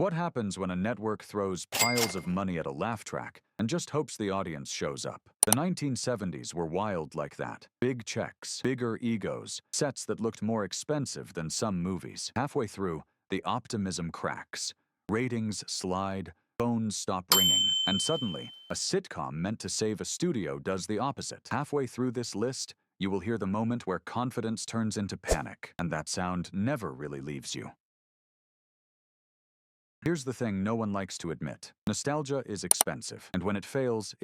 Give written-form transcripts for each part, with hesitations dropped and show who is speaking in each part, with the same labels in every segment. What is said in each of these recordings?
Speaker 1: What happens when a network throws piles of money at a laugh track and just hopes the audience shows up? The 1970s were wild like that. Big checks, bigger egos, sets that looked more expensive than some movies. Halfway through, the optimism cracks. Ratings slide, phones stop ringing, and suddenly, a sitcom meant to save a studio does the opposite. Halfway through this list, you will hear the moment where confidence turns into panic, and that sound never really leaves you. Here's the thing no one likes to admit. Nostalgia is expensive, and when it fails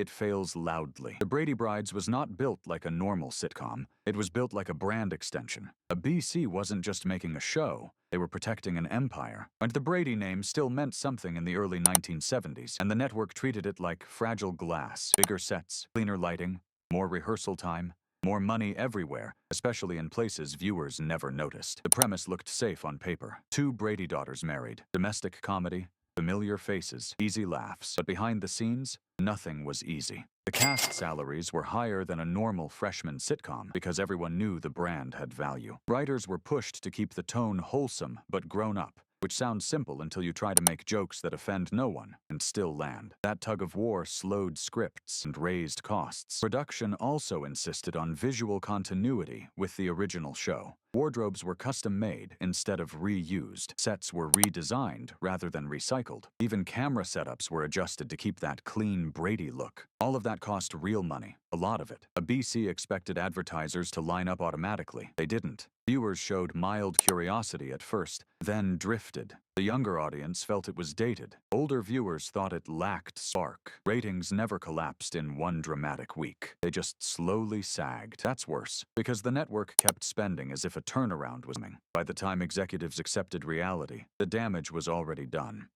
Speaker 1: loudly. The Brady Brides was not built like a normal sitcom. It was built like a brand extension. A BC wasn't just making a show. They were protecting an empire. And the Brady name still meant something in the early 1970s, and the network treated it like fragile glass. Bigger sets, cleaner lighting, more rehearsal time, more money everywhere, especially in places viewers never noticed. The premise looked safe on paper. Two Brady daughters married, domestic comedy, familiar faces, easy laughs. But behind the scenes, nothing was easy. The cast salaries were higher than a normal freshman sitcom because everyone knew the brand had value. Writers were pushed to keep the tone wholesome but grown up, which sounds simple until you try to make jokes that offend no one and still land. That tug of war slowed scripts and raised costs. Production also insisted on visual continuity with the original show. Wardrobes were custom-made instead of reused. Sets were redesigned rather than recycled. Even camera setups were adjusted to keep that clean Brady look. All of that cost real money, a lot of it. A BC expected advertisers to line up automatically. They didn't. Viewers showed mild curiosity at first, then drifted. The younger audience felt it was dated. Older viewers thought it lacked spark. Ratings never collapsed in one dramatic week. They just slowly sagged. That's worse, because the network kept spending as if a turnaround was coming. By the time executives accepted reality, the damage was already done.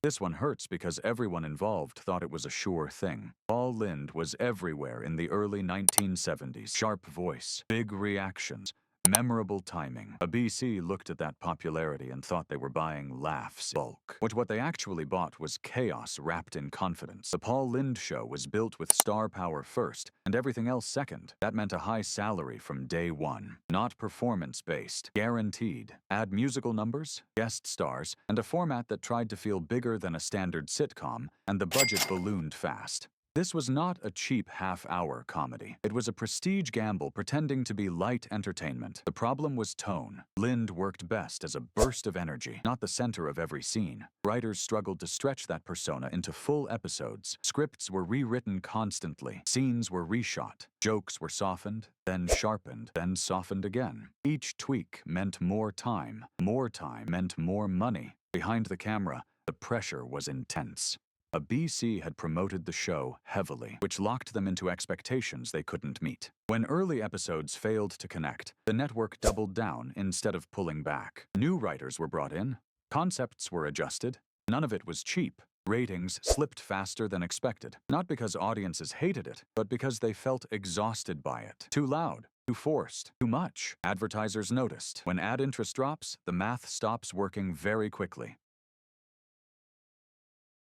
Speaker 1: This one hurts because everyone involved thought it was a sure thing. Lynde was everywhere in the early 1970s. Sharp voice, big reactions, memorable timing. A BC looked at that popularity and thought they were buying laughs in bulk. What they actually bought was chaos wrapped in confidence. The Lynde show was built with star power first and everything else second. That meant a high salary from day one. Not performance-based, guaranteed. Add musical numbers, guest stars, and a format that tried to feel bigger than a standard sitcom, and the budget ballooned fast. This was not a cheap half-hour comedy. It was a prestige gamble pretending to be light entertainment. The problem was tone. Lynde worked best as a burst of energy, not the center of every scene. Writers struggled to stretch that persona into full episodes. Scripts were rewritten constantly. Scenes were reshot. Jokes were softened, then sharpened, then softened again. Each tweak meant more time. More time meant more money. Behind the camera, the pressure was intense. A BC had promoted the show heavily, which locked them into expectations they couldn't meet. When early episodes failed to connect, the network doubled down instead of pulling back. New writers were brought in, concepts were adjusted, none of it was cheap. Ratings slipped faster than expected, not because audiences hated it, but because they felt exhausted by it. Too loud, too forced, too much. Advertisers noticed. When ad interest drops, the math stops working very quickly.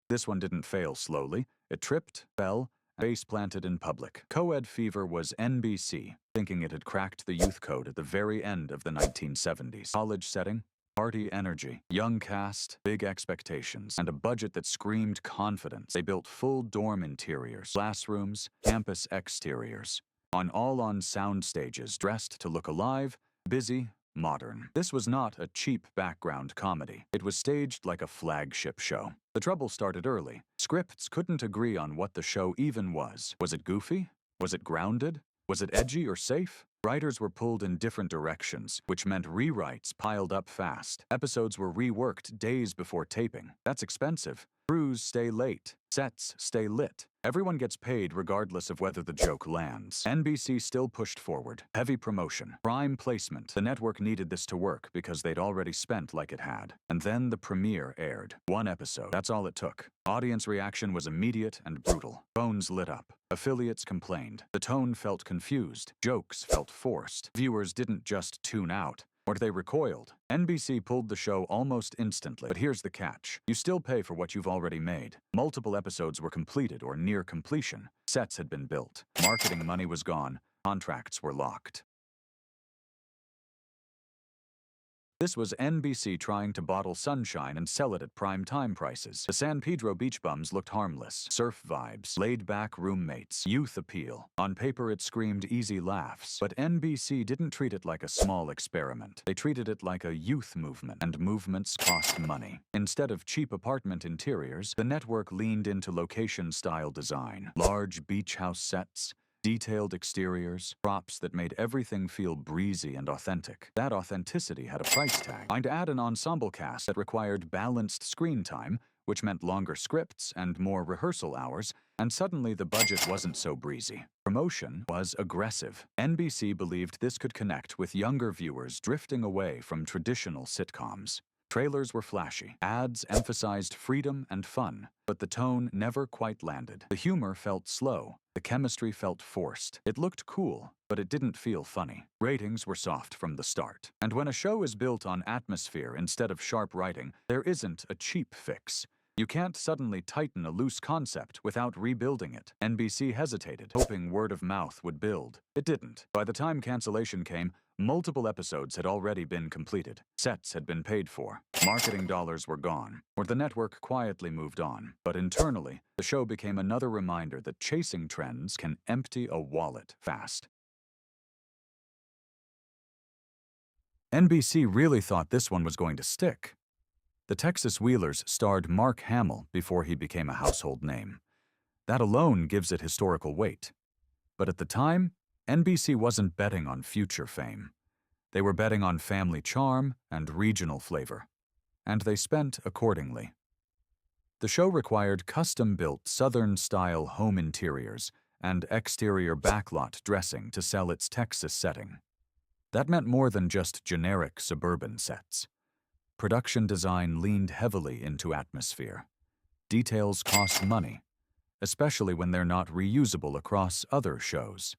Speaker 1: This one didn't fail slowly. It tripped, fell, and face-planted in public. Co-ed fever was NBC, thinking it had cracked the youth code at the very end of the 1970s. College setting, party energy, young cast, big expectations, and a budget that screamed confidence. They built full dorm interiors, classrooms, campus exteriors, on sound stages, dressed to look alive, busy, modern. This was not a cheap background comedy. It was staged like a flagship show. The trouble started early. Scripts couldn't agree on what the show even was. Was it goofy? Was it grounded? Was it edgy or safe? Writers were pulled in different directions, which meant rewrites piled up fast. Episodes were reworked days before taping. That's expensive. Crews stay late. Sets stay lit. Everyone gets paid regardless of whether the joke lands. NBC still pushed forward. Heavy promotion. Prime placement. The network needed this to work because they'd already spent like it had. And then the premiere aired. One episode. That's all it took. Audience reaction was immediate and brutal. Phones lit up. Affiliates complained. The tone felt confused. Jokes felt forced. Viewers didn't just tune out, or they recoiled. NBC pulled the show almost instantly. But here's the catch. You still pay for what you've already made. Multiple episodes were completed or near completion. Sets had been built. Marketing money was gone. Contracts were locked. This was NBC trying to bottle sunshine and sell it at prime time prices. The San Pedro beach bums looked harmless. Surf vibes, laid-back roommates, youth appeal. On paper it screamed easy laughs. But NBC didn't treat it like a small experiment. They treated it like a youth movement, and movements cost money. Instead of cheap apartment interiors, the network leaned into location-style design. Large beach house sets, detailed exteriors, props that made everything feel breezy and authentic. That authenticity had a price tag. I'd add an ensemble cast that required balanced screen time, which meant longer scripts and more rehearsal hours, and suddenly the budget wasn't so breezy. Promotion was aggressive. NBC believed this could connect with younger viewers drifting away from traditional sitcoms. Trailers were flashy. Ads emphasized freedom and fun, but the tone never quite landed. The humor felt slow. The chemistry felt forced. It looked cool, but it didn't feel funny. Ratings were soft from the start. And when a show is built on atmosphere instead of sharp writing, there isn't a cheap fix. You can't suddenly tighten a loose concept without rebuilding it. NBC hesitated, hoping word of mouth would build. It didn't. By the time cancellation came, multiple episodes had already been completed. Sets had been paid for. Marketing dollars were gone, or the network quietly moved on. But internally, the show became another reminder that chasing trends can empty a wallet fast. NBC really thought this one was going to stick. The Texas Wheelers starred Mark Hamill before he became a household name. That alone gives it historical weight. But at the time, NBC wasn't betting on future fame. They were betting on family charm and regional flavor. And they spent accordingly. The show required custom-built Southern-style home interiors and exterior backlot dressing to sell its Texas setting. That meant more than just generic suburban sets. Production design leaned heavily into atmosphere. Details cost money, especially when they're not reusable across other shows.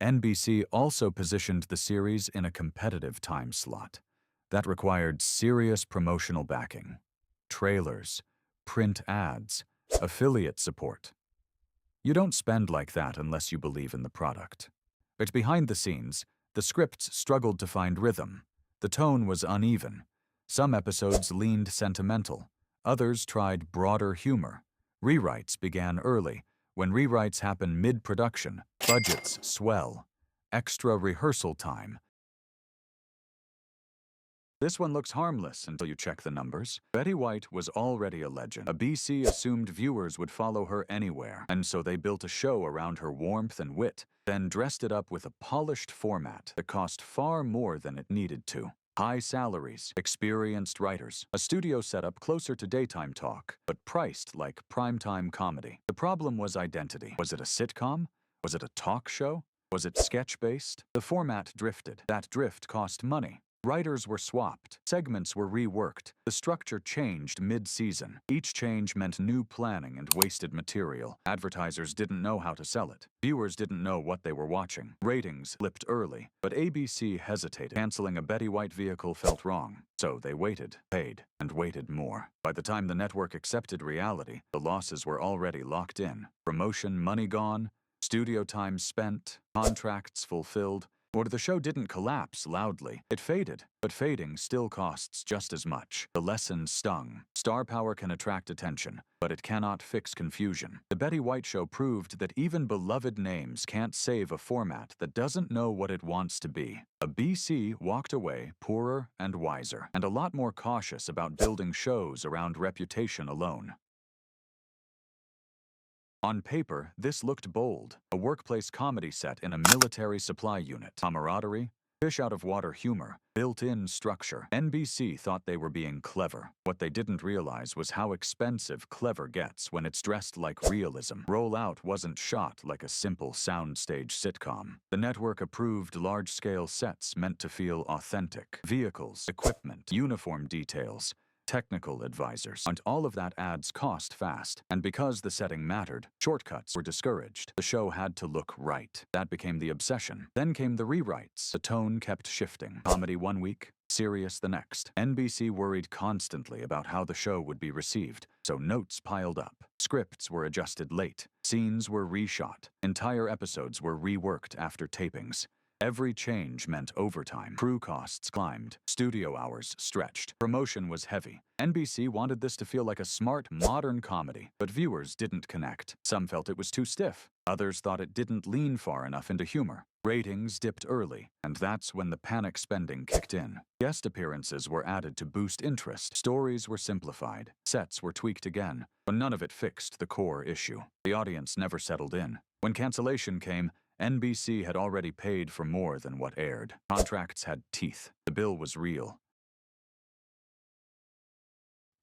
Speaker 1: NBC also positioned the series in a competitive time slot. That required serious promotional backing, trailers, print ads, affiliate support. You don't spend like that unless you believe in the product. But behind the scenes, the scripts struggled to find rhythm. The tone was uneven. Some episodes leaned sentimental. Others tried broader humor. Rewrites began early. When rewrites happen mid-production, budgets swell. Extra rehearsal time. This one looks harmless until you check the numbers. Betty White was already a legend. A BC assumed viewers would follow her anywhere, and so they built a show around her warmth and wit, then dressed it up with a polished format that cost far more than it needed to. High salaries, experienced writers, a studio setup closer to daytime talk, but priced like primetime comedy. The problem was identity. Was it a sitcom? Was it a talk show? Was it sketch-based? The format drifted. That drift cost money. Writers were swapped. Segments were reworked. The structure changed mid-season. Each change meant new planning and wasted material. Advertisers didn't know how to sell it. Viewers didn't know what they were watching. Ratings slipped early, but ABC hesitated. Canceling a Betty White vehicle felt wrong. So they waited, paid, and waited more. By the time the network accepted reality, the losses were already locked in. Promotion money gone, studio time spent, contracts fulfilled. Or the show didn't collapse loudly. It faded, but fading still costs just as much. The lesson stung. Star power can attract attention, but it cannot fix confusion. The Betty White Show proved that even beloved names can't save a format that doesn't know what it wants to be. A BC walked away poorer and wiser, and a lot more cautious about building shows around reputation alone. On paper, this looked bold, a workplace comedy set in a military supply unit. Camaraderie, fish-out-of-water humor, built-in structure. NBC thought they were being clever. What they didn't realize was how expensive clever gets when it's dressed like realism. Rollout wasn't shot like a simple soundstage sitcom. The network approved large-scale sets meant to feel authentic. Vehicles, equipment, uniform details, technical advisors, and all of that adds cost fast. And because the setting mattered, shortcuts were discouraged. The show had to look right. That became the obsession. Then came the rewrites. The tone kept shifting. Comedy one week, serious the next. NBC worried constantly about how the show would be received, so notes piled up. Scripts were adjusted late. Scenes were reshot. Entire episodes were reworked after tapings. Every change meant overtime. Crew costs climbed. Studio hours stretched. Promotion was heavy. NBC wanted this to feel like a smart, modern comedy, but viewers didn't connect. Some felt it was too stiff. Others thought it didn't lean far enough into humor. Ratings dipped early, and that's when the panic spending kicked in. Guest appearances were added to boost interest. Stories were simplified. Sets were tweaked again, but none of it fixed the core issue. The audience never settled in. When cancellation came, NBC had already paid for more than what aired. Contracts had teeth. The bill was real.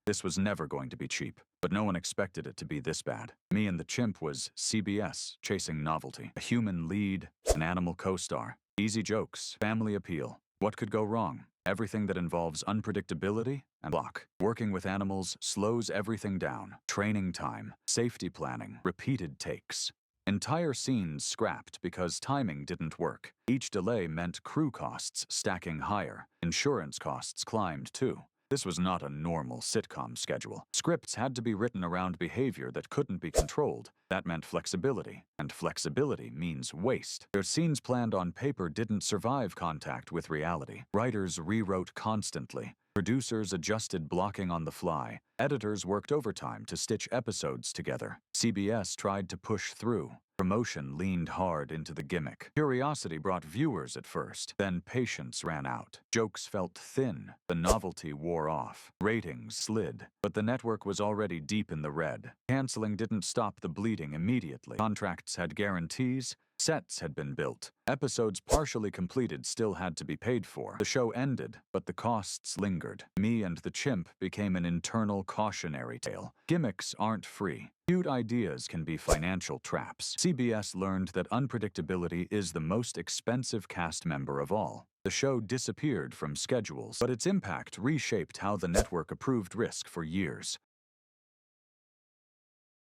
Speaker 1: This was never going to be cheap, but no one expected it to be this bad. Me and the Chimp was CBS chasing novelty. A human lead, an animal co-star, easy jokes, family appeal. What could go wrong? Everything that involves unpredictability and luck. Working with animals slows everything down. Training time, safety planning, repeated takes. Entire scenes scrapped because timing didn't work. Each delay meant crew costs stacking higher. Insurance costs climbed too. This was not a normal sitcom schedule. Scripts had to be written around behavior that couldn't be controlled. That meant flexibility, and flexibility means waste. Their scenes planned on paper didn't survive contact with reality. Writers rewrote constantly. Producers adjusted blocking on the fly. Editors worked overtime to stitch episodes together. CBS tried to push through. Promotion leaned hard into the gimmick. Curiosity brought viewers at first, then patience ran out. Jokes felt thin. The novelty wore off. Ratings slid, but the network was already deep in the red. Canceling didn't stop the bleeding immediately. Contracts had guarantees. Sets had been built. Episodes partially completed still had to be paid for. The show ended, but the costs lingered. Me and the Chimp became an internal cautionary tale. Gimmicks aren't free. Cute ideas can be financial traps. CBS learned that unpredictability is the most expensive cast member of all. The show disappeared from schedules, but its impact reshaped how the network approved risk for years.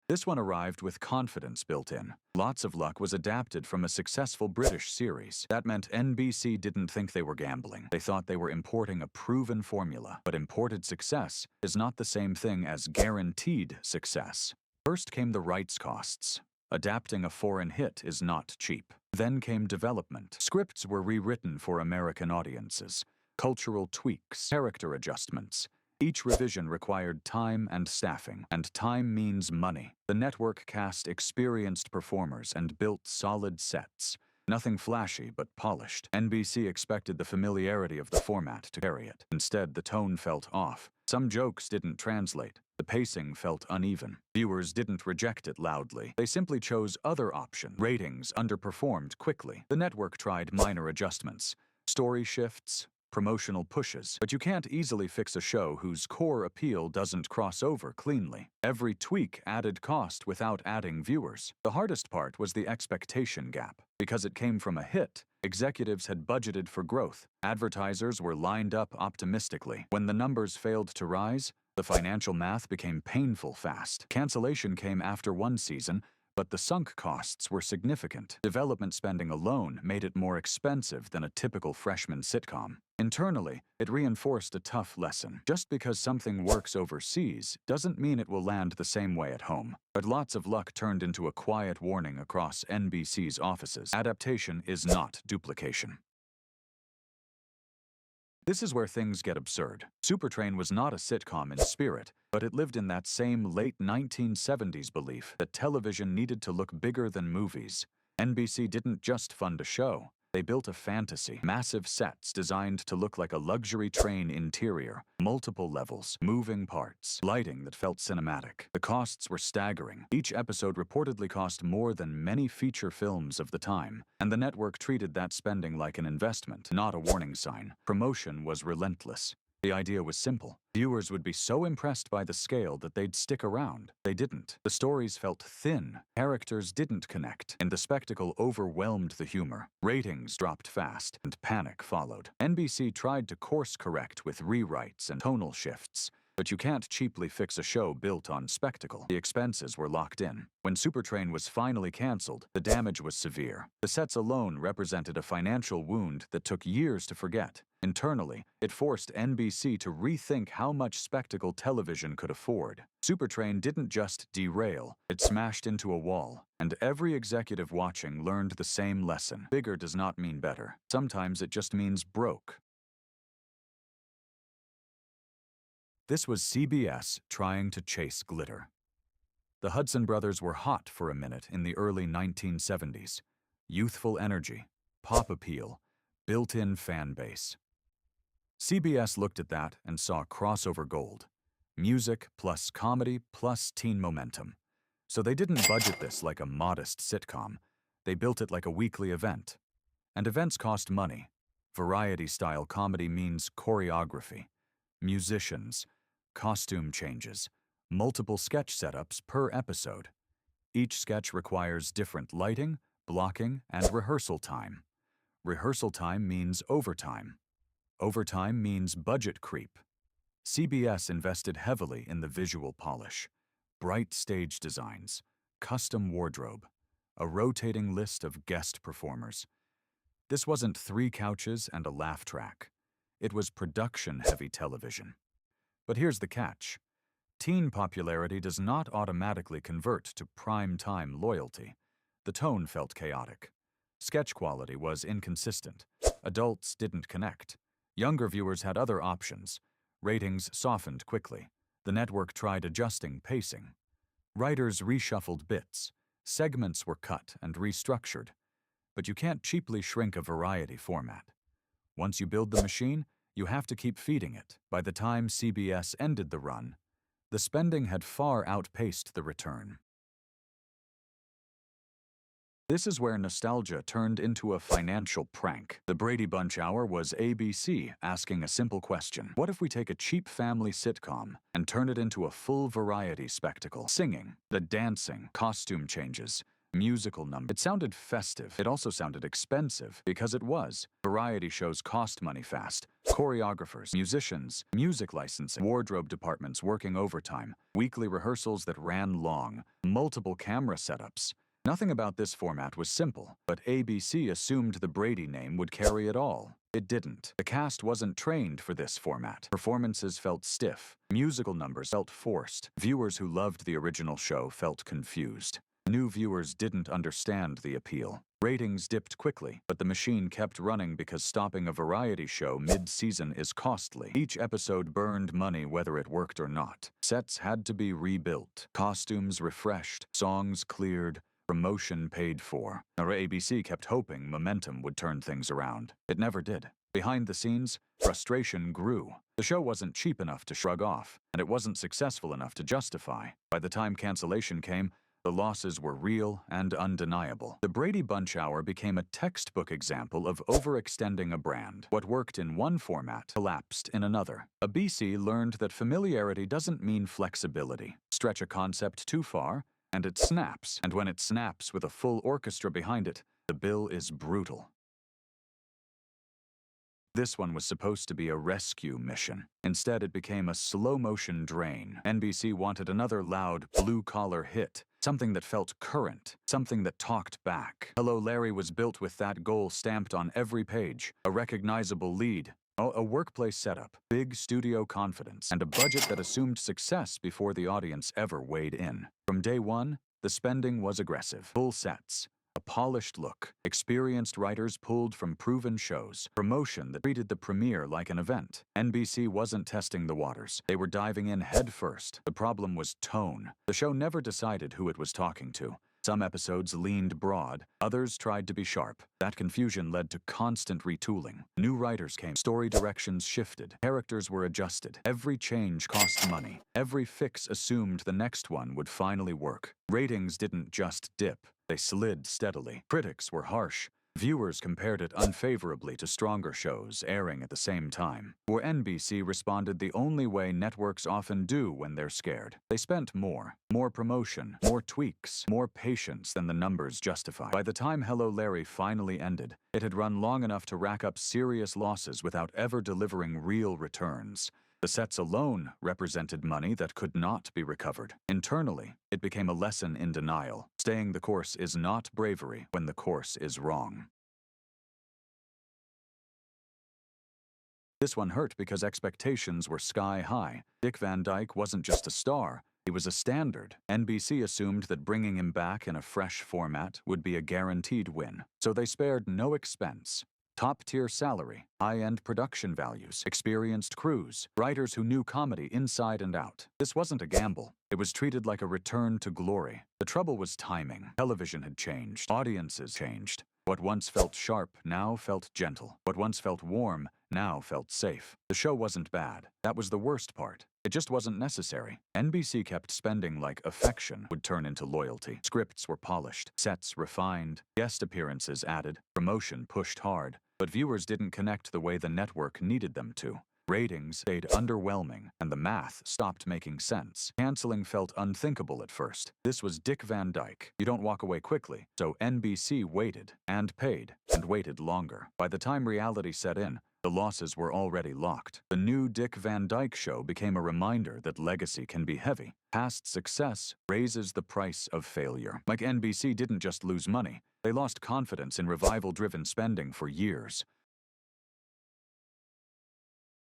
Speaker 1: This one arrived with confidence built in. Lots of Luck was adapted from a successful British series. That meant NBC didn't think they were gambling. They thought they were importing a proven formula. But imported success is not the same thing as guaranteed success. First came the rights costs. Adapting a foreign hit is not cheap. Then came development. Scripts were rewritten for American audiences. Cultural tweaks, character adjustments. Each revision required time and staffing, and time means money. The network cast experienced performers and built solid sets. Nothing flashy but polished. NBC expected the familiarity of the format to carry it. Instead, the tone felt off. Some jokes didn't translate. The pacing felt uneven. Viewers didn't reject it loudly. They simply chose other options. Ratings underperformed quickly. The network tried minor adjustments. Story shifts, promotional pushes, but you can't easily fix a show whose core appeal doesn't cross over cleanly. Every tweak added cost without adding viewers. The hardest part was the expectation gap. Because it came from a hit, executives had budgeted for growth. Advertisers were lined up optimistically. When the numbers failed to rise, the financial math became painful fast. Cancellation came after one season, but the sunk costs were significant. Development spending alone made it more expensive than a typical freshman sitcom. Internally, it reinforced a tough lesson. Just because something works overseas doesn't mean it will land the same way at home. But Lots of Luck turned into a quiet warning across NBC's offices. Adaptation is not duplication. This is where things get absurd. Supertrain was not a sitcom in spirit, but it lived in that same late 1970s belief that television needed to look bigger than movies. NBC didn't just fund a show. They built a fantasy. Massive sets designed to look like a luxury train interior, multiple levels, moving parts, lighting that felt cinematic. The costs were staggering. Each episode reportedly cost more than many feature films of the time, and the network treated that spending like an investment, not a warning sign. Promotion was relentless. The idea was simple. Viewers would be so impressed by the scale that they'd stick around. They didn't. The stories felt thin. Characters didn't connect, and the spectacle overwhelmed the humor. Ratings dropped fast, and panic followed. NBC tried to course-correct with rewrites and tonal shifts, but you can't cheaply fix a show built on spectacle. The expenses were locked in. When Supertrain was finally canceled, the damage was severe. The sets alone represented a financial wound that took years to forget. Internally, it forced NBC to rethink how much spectacle television could afford. Supertrain didn't just derail, it smashed into a wall, and every executive watching learned the same lesson. Bigger does not mean better. Sometimes it just means broke. This was CBS trying to chase glitter. The Hudson Brothers were hot for a minute in the early 1970s. Youthful energy, pop appeal, built-in fan base. CBS looked at that and saw crossover gold. Music plus comedy plus teen momentum. So they didn't budget this like a modest sitcom. They built it like a weekly event. And events cost money. Variety-style comedy means choreography, musicians, costume changes, multiple sketch setups per episode. Each sketch requires different lighting, blocking, and rehearsal time. Rehearsal time means overtime. Overtime means budget creep. CBS invested heavily in the visual polish, bright stage designs, custom wardrobe, a rotating list of guest performers. This wasn't 3 couches and a laugh track. It was production-heavy television. But here's the catch. Teen popularity does not automatically convert to prime-time loyalty. The tone felt chaotic. Sketch quality was inconsistent. Adults didn't connect. Younger viewers had other options. Ratings softened quickly. The network tried adjusting pacing. Writers reshuffled bits. Segments were cut and restructured. But you can't cheaply shrink a variety format. Once you build the machine, you have to keep feeding it. By the time CBS ended the run, the spending had far outpaced the return. This is where nostalgia turned into a financial prank. The Brady Bunch Hour was ABC asking a simple question. What if we take a cheap family sitcom and turn it into a full variety spectacle? Singing, the dancing, costume changes, musical numbers. It sounded festive. It also sounded expensive because it was. Variety shows cost money fast. Choreographers, musicians, music licensing, wardrobe departments working overtime, weekly rehearsals that ran long, multiple camera setups. Nothing about this format was simple, but ABC assumed the Brady name would carry it all. It didn't. The cast wasn't trained for this format. Performances felt stiff. Musical numbers felt forced. Viewers who loved the original show felt confused. New viewers didn't understand the appeal. Ratings dipped quickly, but the machine kept running because stopping a variety show mid-season is costly. Each episode burned money whether it worked or not. Sets had to be rebuilt, costumes refreshed, songs cleared, promotion paid for. Our ABC kept hoping momentum would turn things around. It never did. Behind the scenes, frustration grew. The show wasn't cheap enough to shrug off, and it wasn't successful enough to justify. By the time cancellation came, the losses were real and undeniable. The Brady Bunch Hour became a textbook example of overextending a brand. What worked in one format collapsed in another. ABC learned that familiarity doesn't mean flexibility. Stretch a concept too far, and it snaps. And when it snaps with a full orchestra behind it, the bill is brutal. This one was supposed to be a rescue mission. Instead, it became a slow-motion drain. NBC wanted another loud, blue-collar hit. Something that felt current. Something that talked back. Hello, Larry was built with that goal stamped on every page. A recognizable lead. A workplace setup, big studio confidence, and a budget that assumed success before the audience ever weighed in. From day one, the spending was aggressive. Full sets, a polished look, experienced writers pulled from proven shows, promotion that treated the premiere like an event. NBC wasn't testing the waters. They were diving in head first. The problem was tone. The show never decided who it was talking to. Some episodes leaned broad, others tried to be sharp. That confusion led to constant retooling. New writers came, story directions shifted, characters were adjusted. Every change cost money. Every fix assumed the next one would finally work. Ratings didn't just dip, they slid steadily. Critics were harsh. Viewers compared it unfavorably to stronger shows airing at the same time. Where NBC responded the only way networks often do when they're scared. They spent more promotion, more tweaks, more patience than the numbers justify. By the time Hello Larry finally ended, it had run long enough to rack up serious losses without ever delivering real returns. The sets alone represented money that could not be recovered. Internally, it became a lesson in denial. Staying the course is not bravery when the course is wrong. This one hurt because expectations were sky high. Dick Van Dyke wasn't just a star, he was a standard. NBC assumed that bringing him back in a fresh format would be a guaranteed win, so they spared no expense. Top-tier salary, high-end production values, experienced crews, writers who knew comedy inside and out. This wasn't a gamble. It was treated like a return to glory. The trouble was timing. Television had changed. Audiences changed. What once felt sharp now felt gentle. What once felt warm now felt safe. The show wasn't bad. That was the worst part. It just wasn't necessary. NBC kept spending like affection would turn into loyalty. Scripts were polished, sets refined, guest appearances added, promotion pushed hard. But viewers didn't connect the way the network needed them to. Ratings stayed underwhelming, and the math stopped making sense. Canceling felt unthinkable at first. This was Dick Van Dyke. You don't walk away quickly. So NBC waited, and paid, and waited longer. By the time reality set in, the losses were already locked. The new Dick Van Dyke Show became a reminder that legacy can be heavy. Past success raises the price of failure. Like NBC didn't just lose money, they lost confidence in revival-driven spending for years.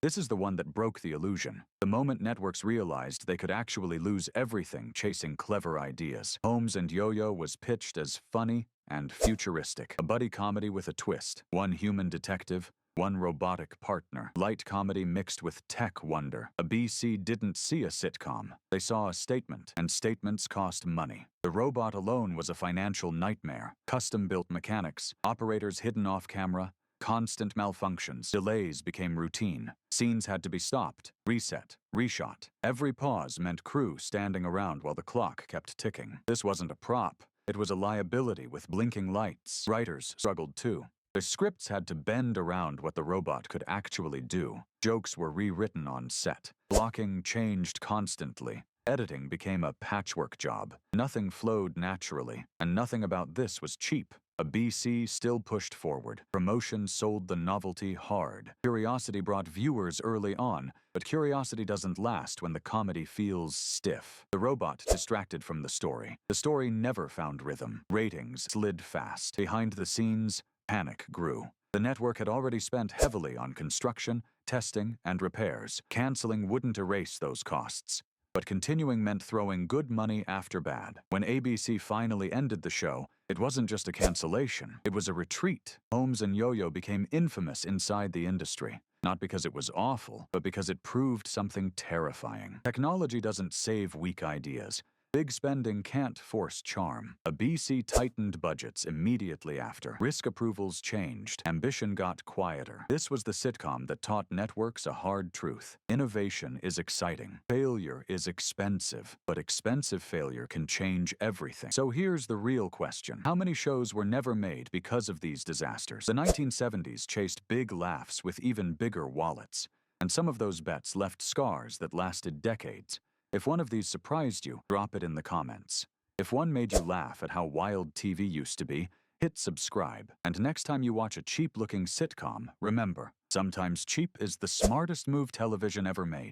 Speaker 1: This is the one that broke the illusion. The moment networks realized they could actually lose everything chasing clever ideas. Holmes and Yo-Yo was pitched as funny and futuristic. A buddy comedy with a twist. One human detective, one robotic partner. Light comedy mixed with tech wonder. A BC didn't see a sitcom. They saw a statement, and statements cost money. The robot alone was a financial nightmare. Custom-built mechanics, operators hidden off camera, constant malfunctions, delays became routine. Scenes had to be stopped, reset, reshot. Every pause meant crew standing around while the clock kept ticking. This wasn't a prop. It was a liability with blinking lights. Writers struggled too. The scripts had to bend around what the robot could actually do. Jokes were rewritten on set. Blocking changed constantly. Editing became a patchwork job. Nothing flowed naturally, and nothing about this was cheap. A BC still pushed forward. Promotion sold the novelty hard. Curiosity brought viewers early on, but curiosity doesn't last when the comedy feels stiff. The robot distracted from the story. The story never found rhythm. Ratings slid fast. Behind the scenes, panic grew. The network had already spent heavily on construction, testing, and repairs. Canceling wouldn't erase those costs. But continuing meant throwing good money after bad. When ABC finally ended the show, it wasn't just a cancellation, it was a retreat. Holmes and Yo-Yo became infamous inside the industry. Not because it was awful, but because it proved something terrifying. Technology doesn't save weak ideas. Big spending can't force charm. A BC tightened budgets immediately after. Risk approvals changed. Ambition got quieter. This was the sitcom that taught networks a hard truth. Innovation is exciting. Failure is expensive. But expensive failure can change everything. So here's the real question. How many shows were never made because of these disasters? The 1970s chased big laughs with even bigger wallets. And some of those bets left scars that lasted decades. If one of these surprised you, drop it in the comments. If one made you laugh at how wild TV used to be, hit subscribe. And next time you watch a cheap-looking sitcom, remember, sometimes cheap is the smartest move television ever made.